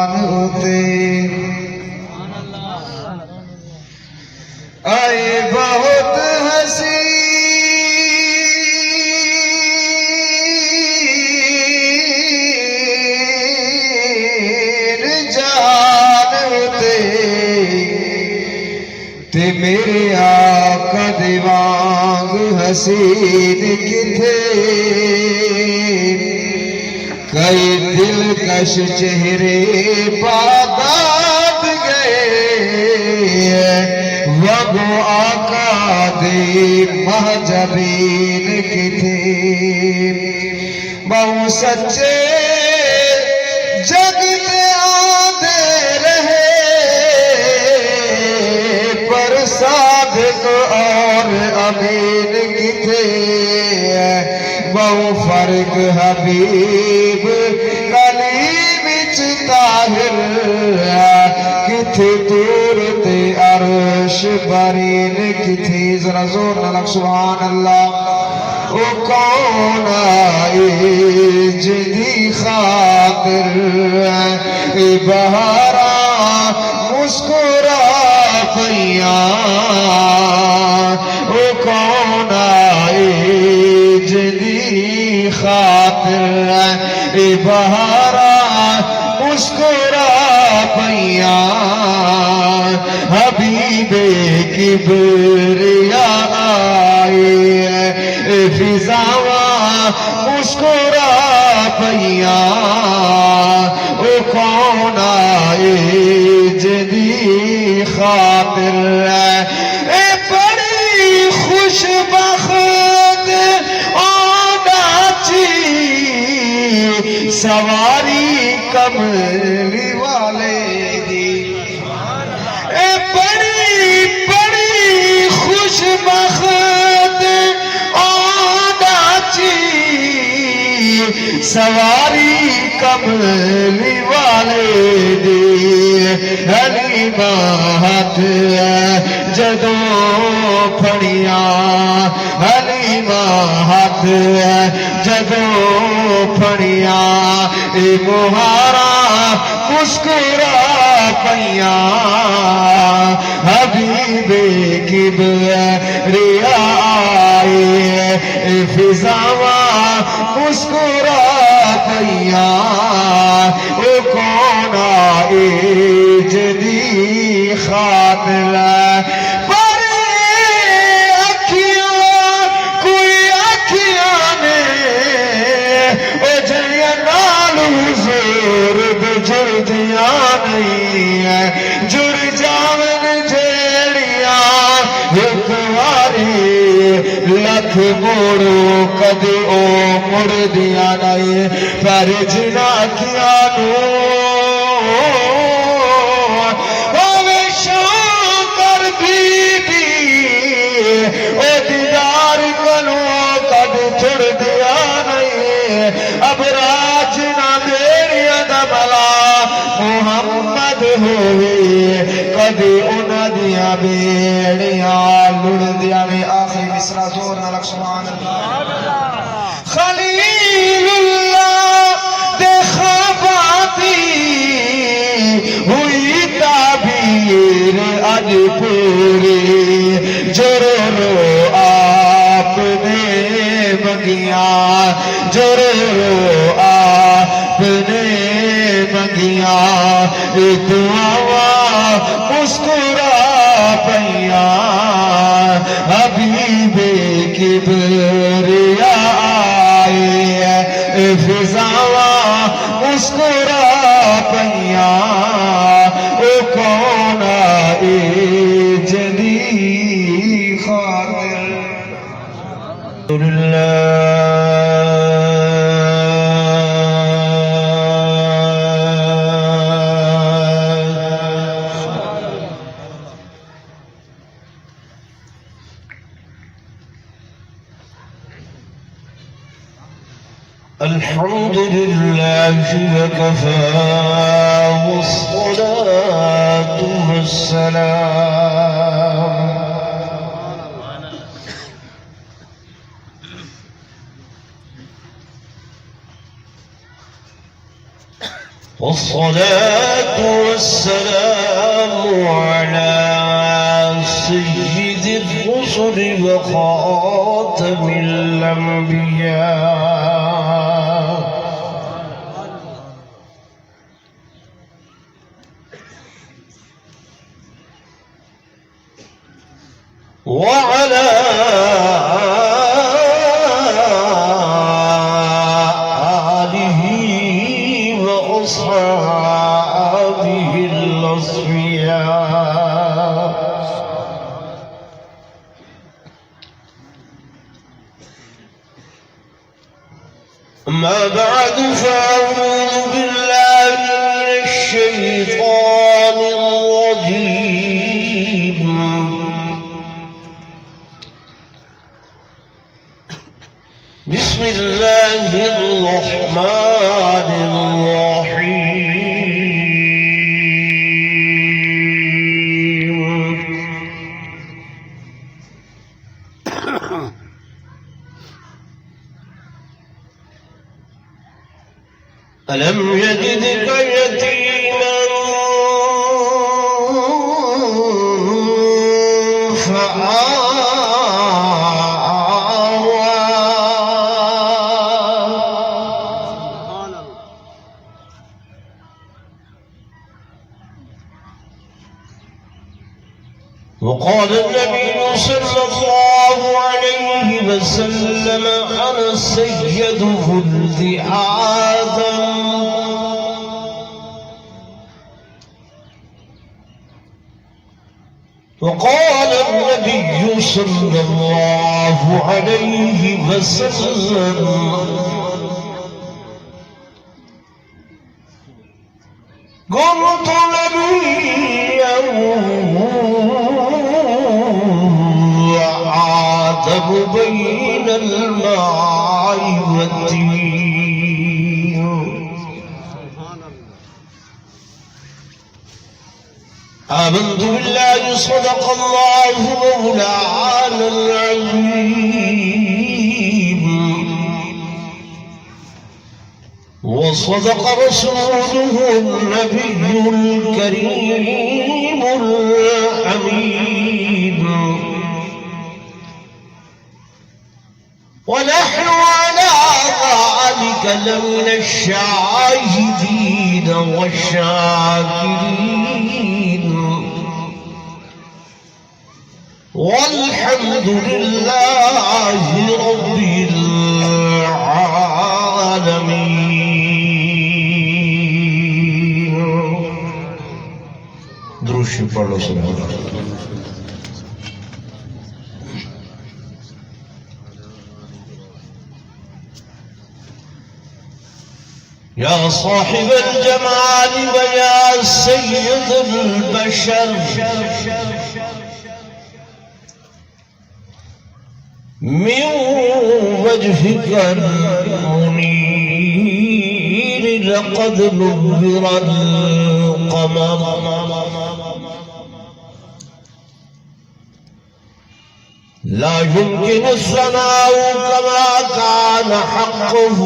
جان ہوتے آئے بہت حسین جان ہوتے تے میرے آقا دے وانگ حسین کتھے کئی دلکش چہرے پاداب گئے وگو آقا دے مہجبین کتھے بہو سچے جگ تے آدھے رہے پر صادق اور امین کتھے بہو فرق حبیب کلیم طاہر کتھے دور تے عرش برین کتھے ذرا زور لگ سبحان اللہ او کون آئے جدی خاطر اے بہارا مسکرا پیاں او کون آئے جدی خاطر اے بہارا مسکرا پیاں حبیب کبریاء آئے فضاواں مسکرا پیاں او کون آئے جدی خاطر اے بڑی خوش بخت آناچی سواری کملی والے دی اے بڑی خوش بخت آناچی سواری کملی والے دی حلیمہ ہاتھ جدوں پھڑیاں حلیمہ ہاتھ جدوں پھڑیاں اے مہارا مسکرا پیاں حبیب کبریاء آئے اے فضاواں مسکرا پیاں او کون آئے جدی خاطر پر اکھیاں کوئی اکھیاں نے او جڑیاں نال حضور بجر دیاں نہیں ہے جڑ جاون جیڑیاں ایک واری لکھ موڑو کدی او مڑ دیاں نہیں پر جنا کیا نو ہوے شوکر بی بی او دیدار کنو کد چھڑ دیا نہیں اب راج نہ میری دملا محمد ہوئے کدی انہاں دیاں بیڑیاں لڑ دیا نہیں آخری مصرع زور نہ لگ سبحان اللہ خلیل اللہ دے خواباتی ہوئی تعبیر اج پوری جو رو آپ نے منگیاں جو رو آپ نے منگیاں دعاواں مسکرا پیاں حبیب کبریاء آئے فضاواں مسکرا پیاں او کون آئے جدی خاطر الحمد لله وكفى والصلاة والسلام والصلاة والصلاة والسلام على سيد الرسل وخاتم الأنبياء وعلى آله وأصحابه الأصفياء. أما بعد فأعوذ بالله من الشيطان الرجيم. بسم الله الرحمن الرحيم. ألم يجدك يتيما وقال النبي صلى الله عليه وسلم أنا سيد ولد آدم وقال النبي صلى الله عليه وسلم كنت نبيا وآدم بين الماء والدين. آمنت بالله صدق الله مولانا العظيم وصدق رسوله النبي الكريم الأمين ونحن على ذلك لمن الشاهدين والشاكرين والحمد لله رب العالمين. درود شریف پڑھ لو. سبحان اللہ. يا صاحب الجمال ويا سيد البشر من وجهك المنير لقد نور القمر لا يمكن الثناء كما كان حقه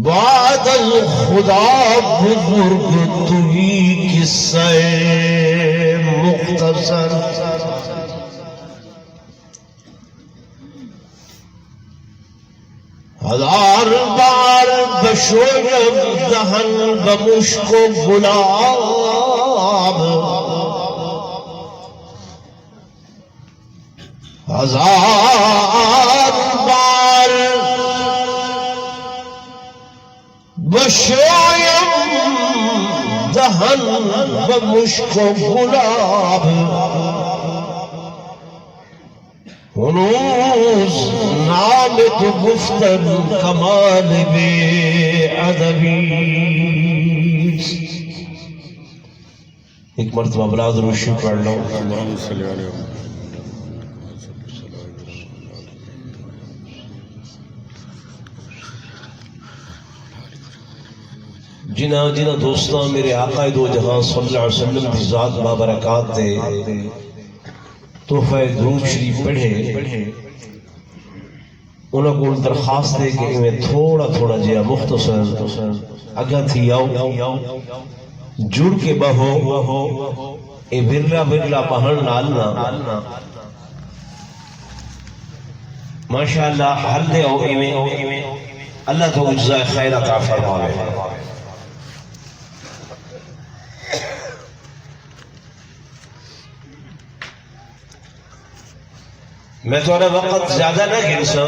بعد الخدا بزرگ توی قصہ مختصر. ہزار بار بشویم دہن بمشک و گلاب ہزار بار بشویم دہن بمشک و گلاب ہنوز نام تو گفتن کمال بے ادبی. ایک مرتبہ برادر روشی پڑھ لو. جنہ دوستاں میرے آقا دو جہاں صلی اللہ علیہ وسلم کی ذات بابرکات دے تحفہ درود شریف پڑھے انہوں کو درخواست دے کہ میں تھوڑا تھوڑا جیا مختصر اگا تھی آؤ جڑ کے بہو اے برلا برلا پہن نالنا ماشاءاللہ حل دے ہو اللہ تو اجزائے خیر عطا فرماوے. میں تھوڑا وقت زیادہ نہ گھنسا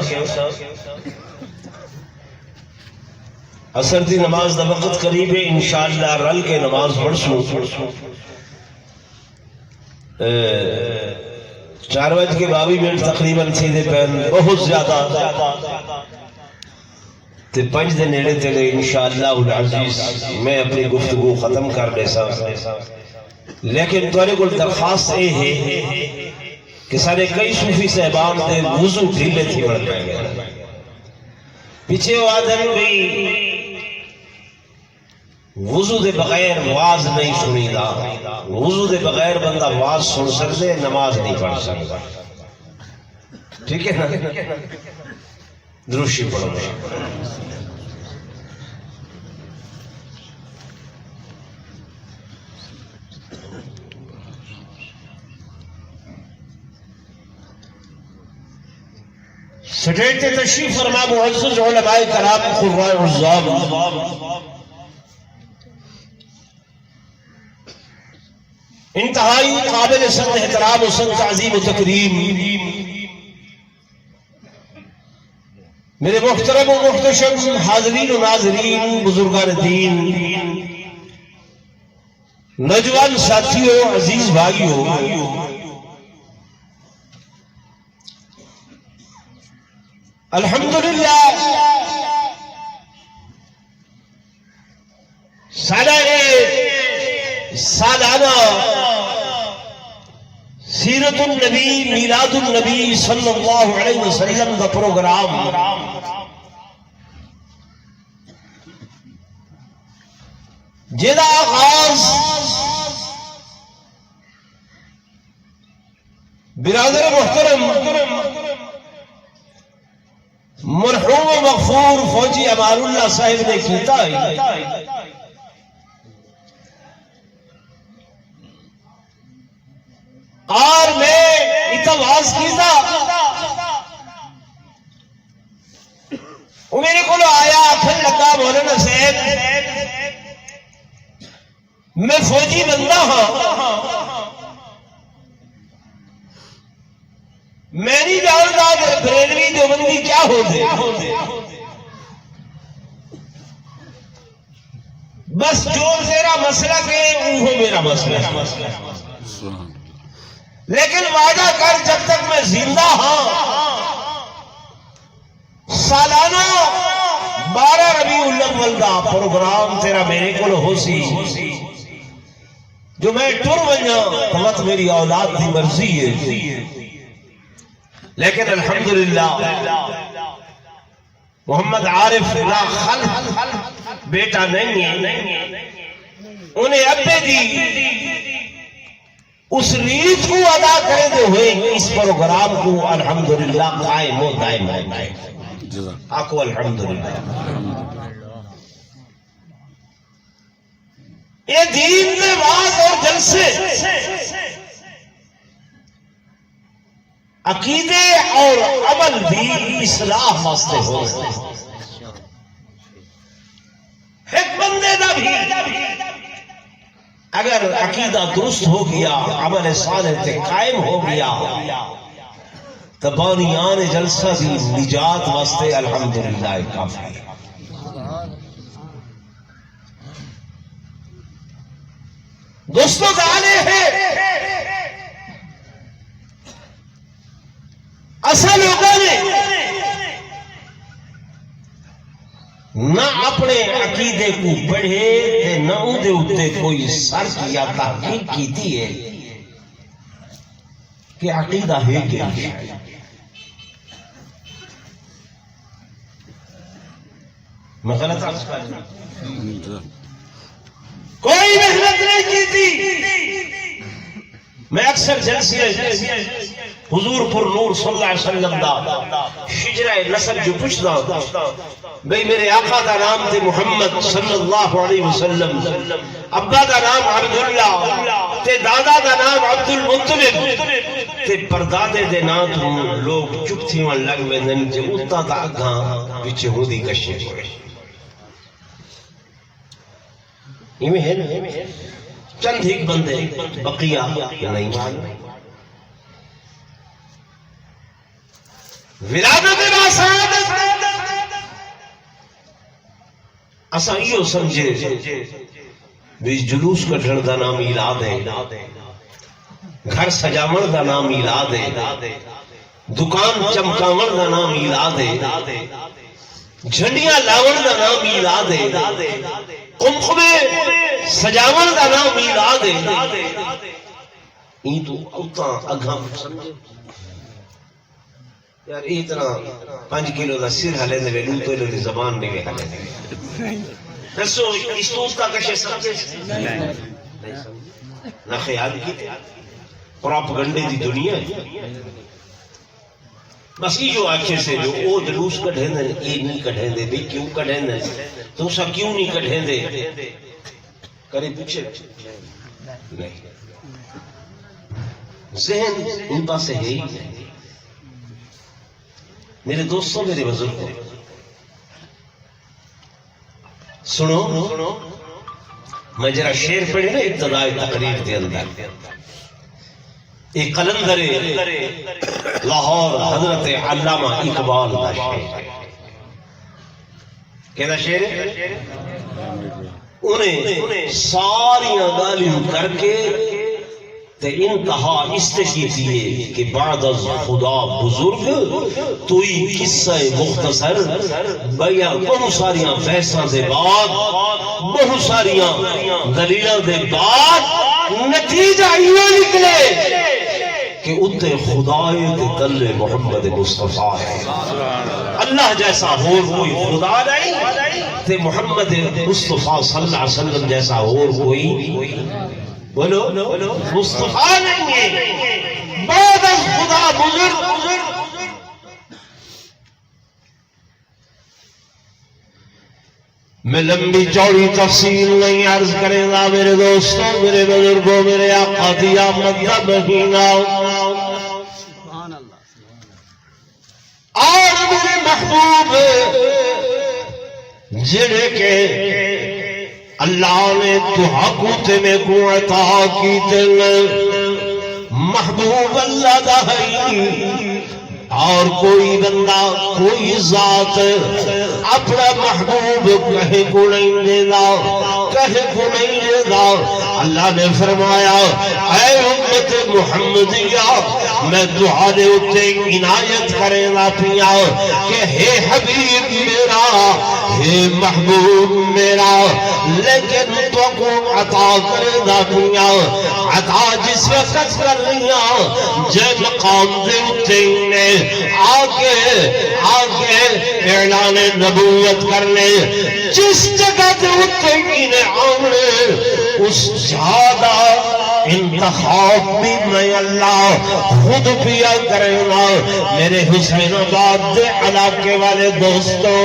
عصر دی نماز دا وقت قریب ہے انشاءاللہ رل کے نماز پڑھ سو 4:22 تقریباً سیدھے پہن بہت زیادہ تے 5 دے نیڑے تیرے انشاءاللہ العزیز میں اپنی گفتگو ختم کر لے سا. لیکن تھوڑے کو درخواست یہ ہے کہ سارے کئی صوفی صاحبان دے وضو ڈھیلے تھی بڑھ پائیں گے پیچھے وہ آدھن بھی وضو دے بغیر واز نہیں سنی دا. وضو دے بغیر بندہ واز سن سکتے نماز نہیں پڑھ سکتا. ٹھیک ہے نا دروشی پڑھو. سٹیج تے تشریف فرما معزز علماء کرام قراء العظام انتہائی قابل سخت احترام و سخت تعظیم و تکریم میرے محترم و محتشم حاضرین و ناظرین بزرگان دین نوجوان ساتھیوں عزیز بھائیوں الحمدللہ سالانہ سیرت النبی میلاد النبی صلی اللہ علیہ وسلم کا پروگرام جدا آغاز برادر محترم مرحوم و مغفور فوجی امان اللہ صاحب نے کیتا ہے. اور میں اتواز کیتا وہ میرے کو آیا آخر لگا مولانا صاحب میں فوجی بندہ ہاں میں نہیں جانتا کہ بریلوی دیوبندی کیا ہو دے بس جو تیرا مسئلہ کہ وہ میرا مسئلہ لیکن وعدہ کر جب تک میں زندہ ہاں سالانہ 12 ربیع الاول دا پروگرام تیرا میرے کو ہو سی جو میں ٹر بنیا تو میری اولاد کی مرضی ہے. لیکن الحمدللہ محمد عارف لا خلف بیٹا نہیں ہے انہیں ابے دی اس ریت کو ادا کرتے ہوئے اس پروگرام کو الحمدللہ قائم و دائم ہے. آقو الحمدللہ یہ دین میں واز اور جلسے عقیدے اور عمل بھی اصلاح واسطے ہو ایک بندے دا بھی اگر عقیدہ درست ہو گیا عمل صالح تے قائم ہو گیا تو بانیان جلسہ بھی نجات واسطے الحمدللہ کافی ہے. دوستو گانے ہیں اصل لوگوں نے نہ اپنے عقیدے کو پڑھے نہ اندے اتے کوئی سرچ یا تحقیق کیتی ہے کہ عقیدہ ہے کیا. میں غلط کوئی محنت نہیں کی تھی. میں اکثر جلسے حضور پر نور صلی اللہ علیہ وسلم دا شجرہ نسب جو پوچھدا بھئی میرے آقا دا نام تے محمد صلی اللہ علیہ وسلم، ابا دا نام عبداللہ تے دادا دا نام عبد المطلب تے پردادے دے نام تو لوگ چپ تھی وہاں لگ ویندن جے اتا دا اگاں پیچھے ہو دی کشے ہوئے. یہ میں ہے نا چند ایک بندے بقیہ نہیں معلوم. ولادت باسعادت اسا ایو سمجھے بھی جلوس کٹھن دا نام میلاد ہے، گھر سجاون دا نام میلاد ہے، دکان چمکاون دا نام میلاد ہے، جھنڈیاں لاون دا نام میلاد ہے، قمقمے سجاون دا نام میلاد ہے. این تو اوتاں اگاں سمجھے یار اتنا 5 کلو دا سر ہلے دے ویلو تو لوگ زبان نہیں ہلے دے رسو استوس کا کشے سمجھے نہیں سمجھے نہ خیال کی پروپگنڈے دی دنیا ہے. بس یہ جو آنکھیں سے جو او جلوس کٹھیں دے یہ نہیں کٹھیں دے بھی کیوں کٹھیں دے تو سا کیوں نہیں کٹھیں دے کرے پوچھے نہیں. ذہن ان پاس ہے ہی نہیں. میرے دوستوں میرے بزرگوں سنو میں جرا شعر پڑھی نا ابتدائی تقریر دے اندر ایک قلندر لاہور حضرت علامہ اقبال دا شعر کہنا شعر انہیں ساریاں گالیوں کر کے تے انتہا استشی دیئے کہ بعد از خدا بزرگ توی قصہ مختصر بیا بہت ساریاں بحثاں دے بعد بہت ساریاں دلیلہ دے بعد نتیجہ یہ نکلے کہ اتے خدای دے دل محمد مصطفیٰ ہے. اللہ جیسا ہو کوئی خدا نہیں تے محمد مصطفیٰ صلی اللہ علیہ وسلم جیسا ہو کوئی بولو مصطفیٰ نہیں ہے بعد از خدا بزرگ. میں لمبی چوڑی تفصیل نہیں عرض کریں گا میرے دوستوں میرے بزرگوں میرے آقا دی آمد کا مہینہ اور میرے محبوب جڑے کے اللہ نے تو حقوت میں کو عطا کی دل محبوب اللہ دا ہے اور کوئی بندہ کوئی ذات اپنا محبوب کہیں کو نہیں دے دا کہیں کو نہیں دے دا. اللہ نے فرمایا اے امت محمدیہ میں تمہارے اتے عنایت کرے گا پیا کہ ہے حبیب میرا ہے محبوب میرا لیکن تو کو عطا کرے گا پیا عطا جس وقت کر لیا جے مقام دے اتے آگے اعلان نبوت کرنے جس جگہ دے اتے انعام اس زیادہ انتخاب بھی میں اللہ خود پیا کرے گا. میرے حسین آباد دے علاقے والے دوستوں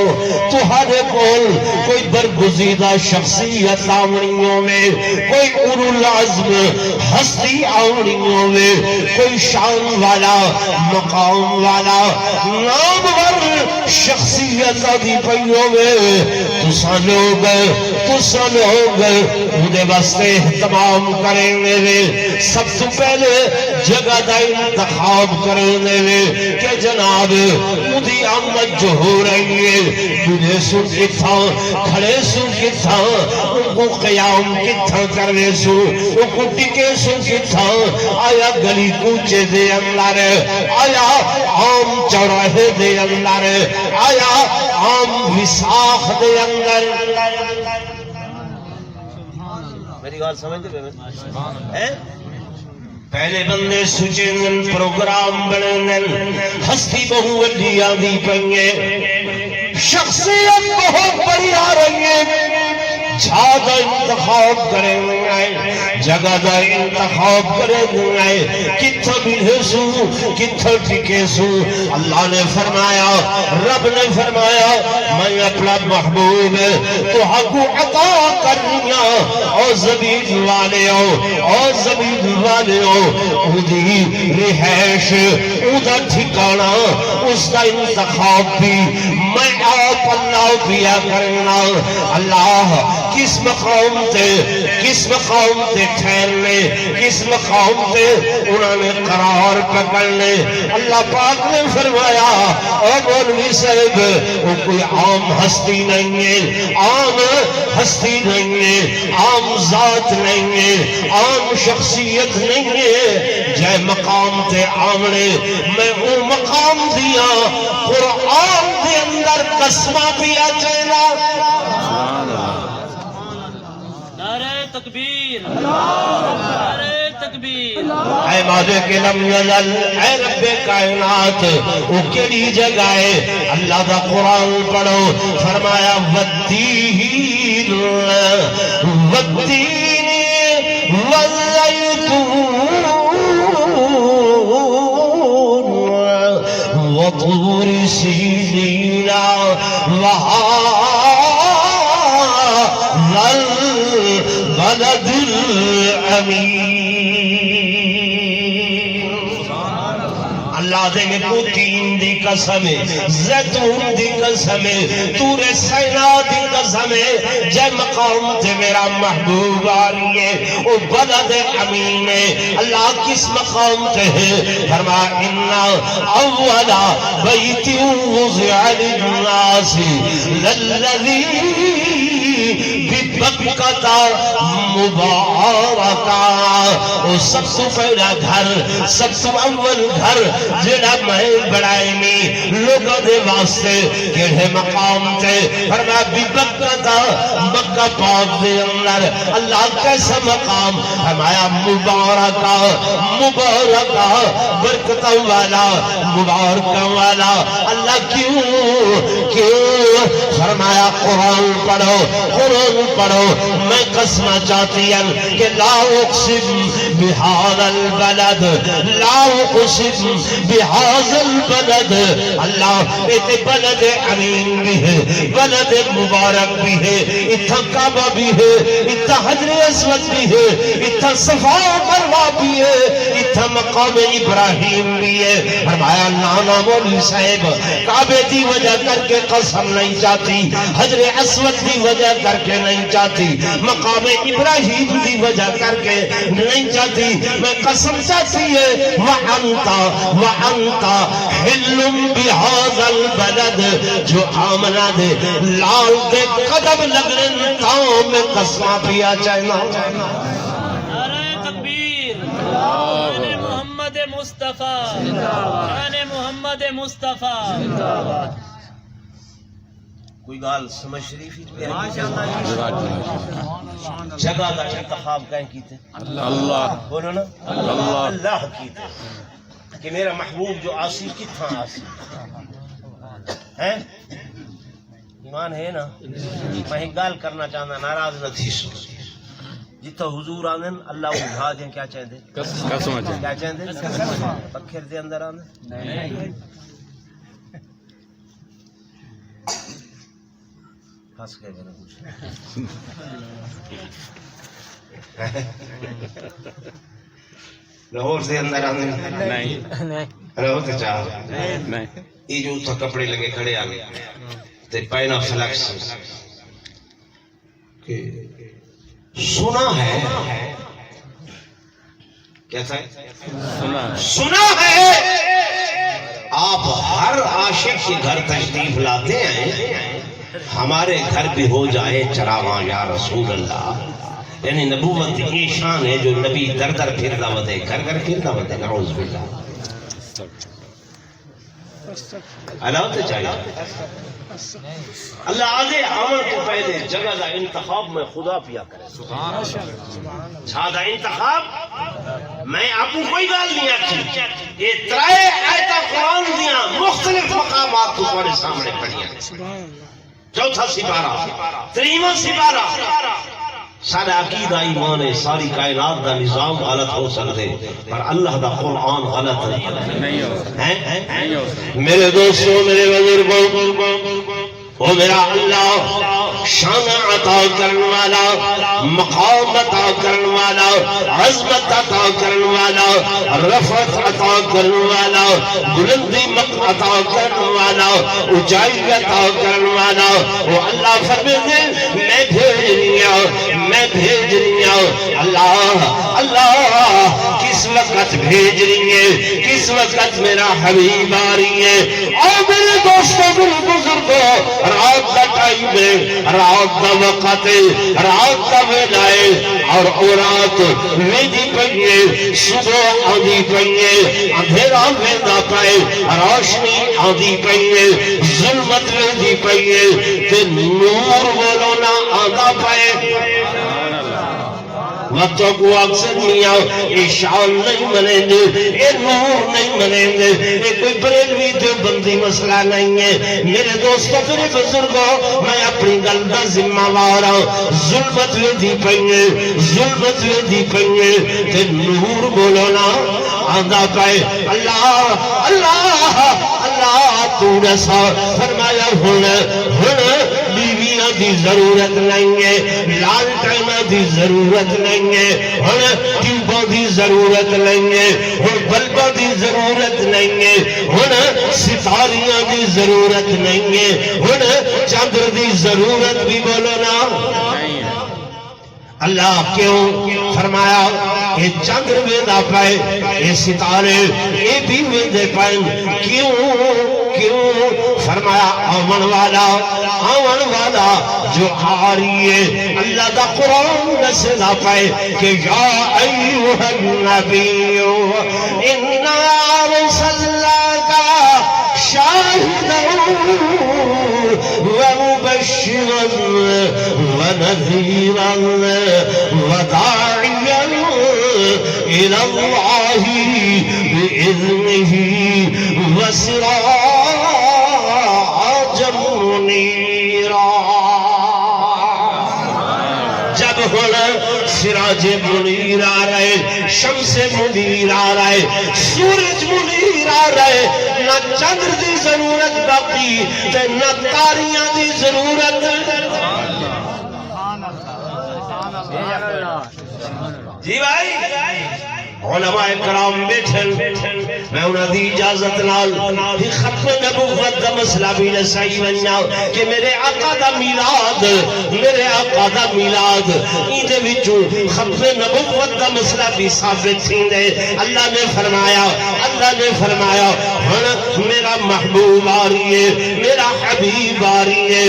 تمہارے کول کوئی برگزیدہ شخصیت آمنیوں میں کوئی اولو العزم ہستی آمنیوں میں کوئی شان والا مقام والا نامور شخصیت آدھی پہیوں میں تسا لوگ انہیں واسطے اہتمام کریں گے سب سے پہلے جگہ دا انتخاب کرنے میں کہ جناب مجھے آمد جو ہو رہی ہے تجھے سن کے تھا کھڑے سن کے تھا ان کو قیام کے تھا کرنے سو ان کو ٹکے سن کے تھا آیا گلی کوچے دے اندر آیا عام چوراہے دے اندر آیا عام وساخ دے اندر. میری بات سمجھتے ہیں پہلے بندے سچیں پروگرام بنیں ہستی بہو وڈی آدھی پنگے شخصیت بہت بڑی آ رہی ہے زیادہ انتخاب کریں گے جگہ دا انتخاب کرے گئے کتھا بھی سو کتھا ٹھکے سو اللہ نے فرمایا رب نے فرمایا میں اپنا محبوب تو حق عطا کرنیا اور زمین والے اور زمین والے دی رہائش ادا ٹھکانا اس کا انتخاب بھی میں آپ اللہ پیا کرنا اللہ کس مقام تے ٹھہرنے کس مقام تے انہوں نے قرار پکڑنے اللہ پاک نے فرمایا اور مولوی صاحب وہ کوئی عام ہستی نہیں ہے عام ہستی نہیں ہے عام ذات نہیں ہے عام شخصیت نہیں ہے جے مقام تے آمنے میں وہ مقام دیا قرآن دے اندر قسمہ دیا چینا نعرہ تکبیر نعرہ تکبیر اے مالک لم یزل اے رب کائنات وہ کیڑی جگہ ہے اللہ دا قرآن پڑھو فرمایا والتین والتین والزیتون وطور سینین البلد الامین اللہ دے میں کو تین دی قسم ہے زیتون دی قسم ہے تور سینا دی قسم ہے جے مقام تے میرا محبوب آ رہی ہے او بلد امین ہے اللہ کس مقام تے ہے فرما انا اولا بیت وضع للناس للذی ببکتا مبارکا وہ سب سے پہلا گھر سب سے اول گھر جڑا میں بڑھائے میں لوگوں دے واسطے کیڑے مقام تے فرمایا ببکتا مکہ پاک دے اندر اللہ کیسا مقام فرمایا مبارکا مبارکا برکتہ والا مبارکہ والا اللہ کیوں فرمایا قرآن پڑھو میں قسمہ چاہتی ہوں کہ لا اقسم بهذا البلد لا اقسم بهذا البلد اللہ ایتے بلد امین بھی ہے بلد مبارک بھی ہے اتھا کعبہ بھی ہے اتھا حجر اسود بھی ہے اتھا صفا مروہ بھی ہے اتھا مقام ابراہیم بھی ہے فرمایا نانا مولوی صاحب کعبے دی وجہ کر کے قسم نہیں چاہتی حجر اسود دی وجہ کر کے نہیں چاہتی مقام ابراہیم دی وجہ کر کے نہیں چاہتی میں قسم چاہتی ہے وَأَنْتَ حِلٌّ بِهَذَا الْبَلَدِ جو آمنہ دے لال دے قدم لگنے تاؤں میں قسمہ پیا چاہنا نعرہ تکبیر شان محمد مصطفیٰ شان محمد مصطفیٰ کوئی گال سمجھ شریفی جگہ دا انتخاب کہیں کیتے اللہ بولو نا اللہ کیتے کہ میرا محبوب جو آسی کتھا آسی ہے ایمان ہے نا میں ایک گال کرنا چاہنا ناراض نہ تھی سو جتا حضور آنن اللہ اٹھا دیں کیا چاہیں دے کیا چاہیں دے پکھر دے اندر آنن پھنس گئے میرا کچھ لاہور سے اندر آنے نہیں لاہور سے چاہ یہ جو تھا کپڑے لگے کھڑے آگے تے پائنا فلکس سنا ہے کیسا ہے سنا ہے آپ ہر عاشق کے گھر تشریف لاتے ہیں ہمارے گھر بھی ہو جائے چراغاں یا رسول اللہ یعنی نبوت یہ شان ہے جو نبی در در پھر دعوت ہے گھر گھر پھر دعوت ہے نعوذ باللہ اللہ تو چاہیے اللہ آگے عمل کے پہلے جگہ دا انتخاب میں خدا پیا کرے چھادا انتخاب میں آپ کو کوئی گال نہیں آتی یہ ترائے آیتہ قرآن دیا مختلف مقامات تمہارے سامنے پڑھیا چوتھا سپارہ تریواں سپارہ سارا عقیدہ ایمان ہے، ساری کائنات دا نظام غلط ہو سکتے پر اللہ دا قرآن غلط نہیں ہو۔ میرے دوستوں، میرے بزرگوں، وہ میرا اللہ شان عطا کرن والا، مقام عطا کرن والا، عظمت عطا کرن والا، رفعت عطا کرن والا، بلندی عطا کرن والا، اونچائی عطا کرن والا، وہ اللہ فرماتے ہیں میں بھیج رہی ہوں اللہ کس وقت بھیج رہی ہے، کس وقت میرا حبیب آ رہی ہے۔ اور میرے دوستوں، میرے بزرگوں، رات کا ٹائم ہے، رات کا وقت ہے، رات کا ویلا ہے، اور رات ویدی پئیے، صبح آندھی پئیے، اندھیرا ویدا پائے، روشنی آندھی پئیے، ظلمت ویدی پئیے، تے نور بولونا آندھا پائے۔ وقتوں کو اکثر نہیں آؤ، یہ شان نہیں منیں گے، یہ نور نہیں منیں گے، یہ کوئی بریلوی دیوبندی مسئلہ نہیں ہے۔ میرے دوستوں، میرے بزرگوں، میں اپنی گل دا ذمہ وار ہوں۔ ظلمت ویدی پئیے، ظلمت ویدی پئیے، تے نور بولونا آندھا پائے۔ اللہ اللہ اللہ تو نسا فرمایا ہن بیویاں دی ضرورت نہیں ہے، لال ٹائمہ دی ضرورت نہیں ہے، ہن ٹیوبوں دی ضرورت نہیں ہے، ہن بلبوں دی ضرورت نہیں ہے، ہن ستاریاں دی ضرورت نہیں ہے، ہن چندر دی ضرورت بھی بولو نا۔ اللہ کیوں فرمایا یہ چندر ویدا پائے، یہ ستارے یہ بھی ویدے پائیں، کیوں فرمایا آمن والا جو آ رہی ہے، اللہ دا قرآن نسلا پائے کہ یا ایوہ النبی انا رسلناک شاہدا ومبشرا ونذیرا وداعیا إلى الله بإذنه وسراجا منيرا۔ جب ہن سراج منیر آ رہے، شمس منیر آ رہے، سورج منیر آ رہے، نہ چندر دی ضرورت باقی تے نہ تاریاں دی ضرورت۔ جی بھائی، علماء کرام بیٹھن، میں انہاں دی اجازت نال ختم نبوت دا مسئلہ بھی نسائی بنیا کہ میرے آقا دا میلاد، میرے آقا دا میلاد ایدے وچوں ختم نبوت دا مسئلہ بھی ثابت تھیندے۔ اللہ نے فرمایا ہن میرا محبوب آ رہی ہے، میرا حبیب آ رہی ہے،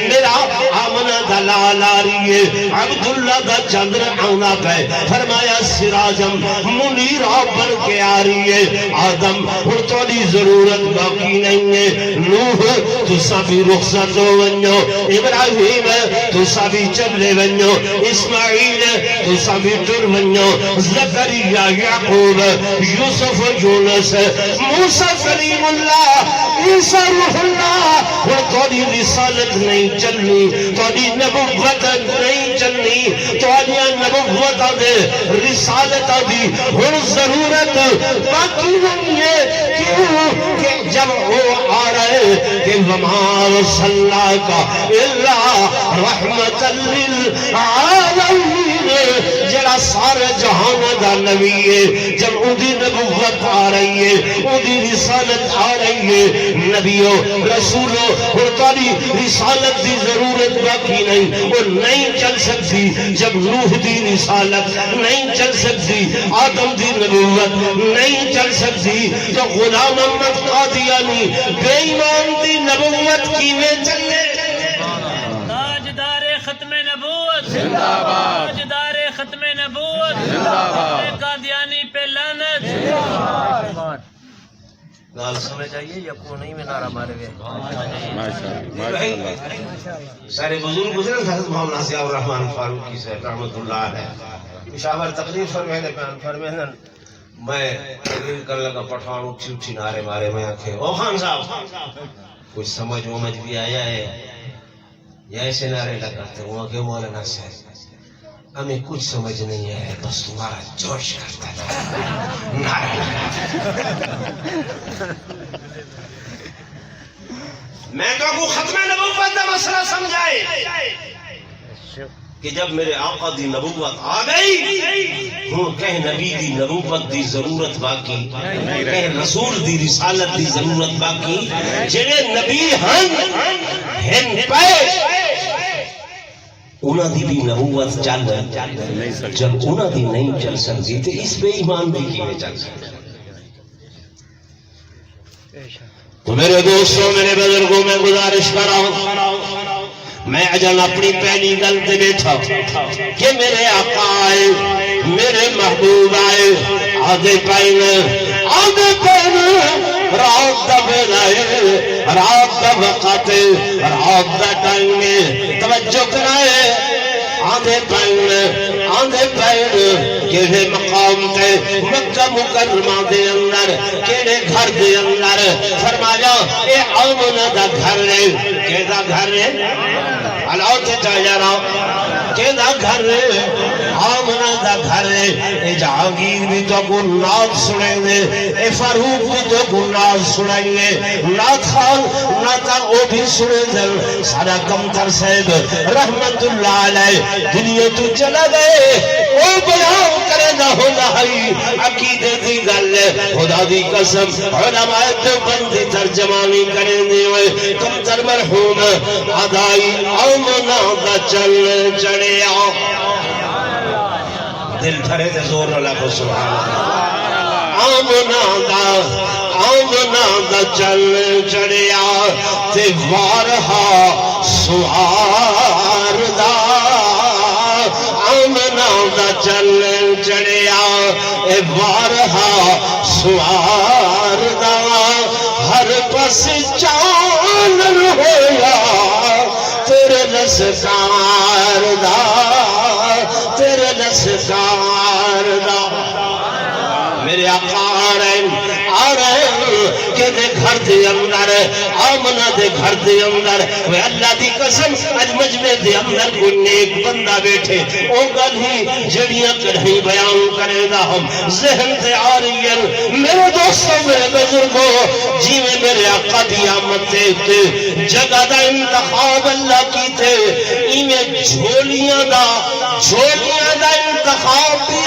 میرا آمنہ دا لال آ رہی ہے، عبداللہ دا چندر آنا پہ، فرمایا سراجم منیرہ بن کے آ رہی ہے۔ آدم ہن توڑی ضرورت باقی نہیں ہے، نوح تسا بھی رخصت ہو ونجو، ابراہیم تسا بھی چلے ونجو، اسماعیل تسا بھی ٹر ونجو، زکریا یعقوب یوسف یونس موسیٰ کلیم اللہ عیسیٰ روح اللہ۔ ہن توڑی رسالت نہیں چلنی، توڑی نبوت نہیں چلنی، توڑی نبوت دے رسالت دی ہن ضرورت باقی نہیں ہے۔ کیوں کہ جب وہ آ رہے کہ وَمَا أَرْسَلْنَاكَ إِلَّا رَحْمَةً لِلْعَالَمِينَ، جڑا سارے جہان دا نبی ہے، جب اُدھی نبوت آ رہی ہے، اُدھی رسالت آ رہی ہے، نبیوں رسولوں اور تاری رسالت دی ضرورت باقی نہیں، وہ نہیں چل سکتی۔ جب نوح دی رسالت نہیں چل سکتی، آدم دی نبوت نہیں چل سکتی، تو غلام احمد قادیانی بے ایمان دی نبوت کی میں چلے۔ تاجدار ختم نبوت زندہ باد، تاجدار ختم نبوت زندہ باد، قادیانی پہ لعنت زندہ باد۔ گال سمجھ آئیے یا کونہی میں نعرہ مارے گئے؟ سارے بزرگ گزرے حضرت محمد ناصر الرحمن فاروقی صاحب رحمت اللہ علیہ پشاور تقریر فرمینے بیان فرمینے، میں تقریر کر لگا، پٹھان اٹھی نعرے مارے، میں آنکھیں او خان صاحب کچھ سمجھ بھی آیا ہے یا ایسے نعرے لگاتے ہوں کہ مولانا صاحب ہمیں کچھ سمجھ نہیں ہے، بس تمہارا جوش کرتا تھا، نعرہ لگاتا۔ میں تو ختم نبوت کا مسئلہ سمجھائے کہ جب میرے آقا دی نبوت آ گئی ہوں کہ نبی دی نبوت دی ضرورت باقی، کہ رسول دی رسالت دی ضرورت باقی، جڑے نبی ہن پائے انہاں دی بھی نبوت چل جب انہاں دی نہیں چل سکتی تو اس بے ایمان دی کیویں چل سکتی؟ تو میرے دوستوں، میرے بزرگوں، میں گزارش کر رہا ہوں، میں اجل اپنی پہلی گل تے بیٹھا کہ میرے آقا آئے، میرے محبوب آئے، آدھے پائن رات دا بیلائے، رات دا وقت، رات دا ٹائم، توجہ کرائے، آدھے پائن کیڑے مقام تے مکہ مکرمہ دے اندر، کیڑے گھر دے اندر، فرمایا اے آمنہ دا گھر ہے، کہ دا گھر ہے، اللہ تے چاہیا رہا، کہ دا گھر ہے، آمنہ دا گھر ہے، اے جہانگیر بھی تو گناہ سنیں گے، اے فاروق بھی تو گناہ سنیں گے، نات خان ناتا او بھی سنیں گے، سارا کمتر صاحب رحمت اللہ علیہ دنیا تو چلا گئے، او بیان کرے نہ ہو لہائی عقیدے دی گل ہے، خدا دی قسم علماء دیوبندی ترجمانی کریں دے ہوئے کمتر مرحوم ادائی آمنہ دا چل چڑیا، دل تھرے دے زور اللہ کو سبحان اللہ، آمنہ دا چل چڑیا تے وارہا سوار دا، آمنہ دا چل چڑیا اے وارہا سوار دا، ہر پس چانر ہویا تیرے لسکار دا، تیرے لسکار دا، میرے آقا آ رہے ہیں کہ دے گھر دے اندر، آمنہ دے گھر دے اندر، وہ اللہ دی قسم اج مجمع دے اندر کوئی نیک بندہ بیٹھے، او گل ہی جڑیاں کڑھیں بیان کرے دا ہم ذہن تے آ رہی ہیں۔ میرے دوستوں، میرے بزرگوں، جی میں میرے آقا دی آمد تے جگہ دا انتخاب اللہ کی تھے، ایمیں جھولیاں دا انتخاب بھی